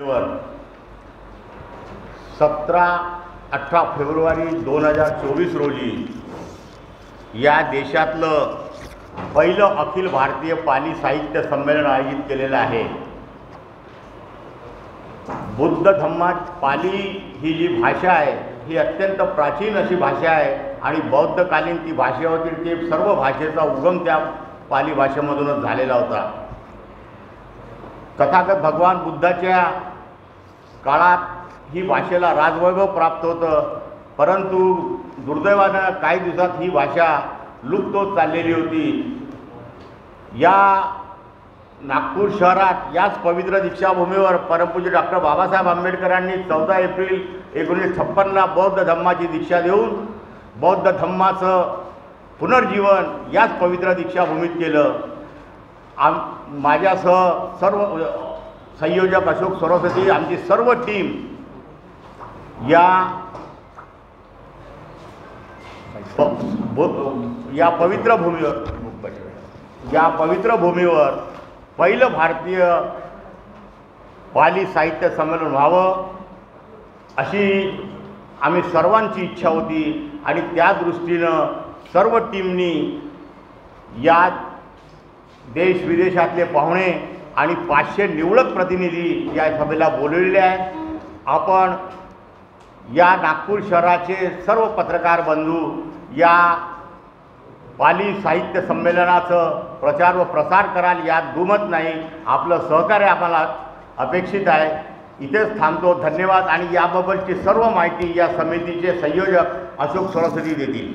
पातळीवर 17-18 फेब्रुवारी 2024 रोजी या देशातलं पहिलं अखिल भारतीय पाली साहित्य संमेलन आयोजित केलेलं आहे। बुद्ध धम्मात पाली ही जी भाषा आहे ही अत्यंत प्राचीन अशी भाषा आहे आणि बौद्धकालीन ती भाषा होती। ते सर्व भाषेचा उगम त्या पाली भाषेमधूनच झालेला होता। तथागत भगवान बुद्धाच्या काळात ही भाषेला राजवैभव प्राप्त होतं, परंतु दुर्दैवानं काही दिवसात ही भाषा लुप्त होत चाललेली होती। या नागपूर शहरात याच पवित्र दीक्षाभूमीवर परमपूज्य डॉक्टर बाबासाहेब आंबेडकरांनी 14 एप्रिल 1956ला बौद्ध धम्माची दीक्षा देऊन बौद्ध धम्माचं पुनर्जीवन याच पवित्र दीक्षाभूमीत केलं। माझ्यासह सर्व संयोजक अशोक सरस्वती, आमची सर्व टीम या पवित्र भूमीवर पहिलं भारतीय पाली साहित्य संमेलन व्हावं अशी आम्ही सर्वांची इच्छा होती आणि त्या दृष्टीनं सर्व टीमनी या देश विदेशातले पाहुणे आणि 500 निवडक प्रतिनिधी या सभेला बोलवलेले आहेत। आपण या नागपूर शहराचे सर्व पत्रकार बंधू या पाली साहित्य संमेलनाचं प्रचार व प्रसार कराल यात दुमत नाही। आपलं सहकार्य आम्हाला अपेक्षित आहे। इथेच थांबतो। धन्यवाद। आणि याबाबतची सर्व माहिती या समितीचे संयोजक अशोक सरस्वती देतील।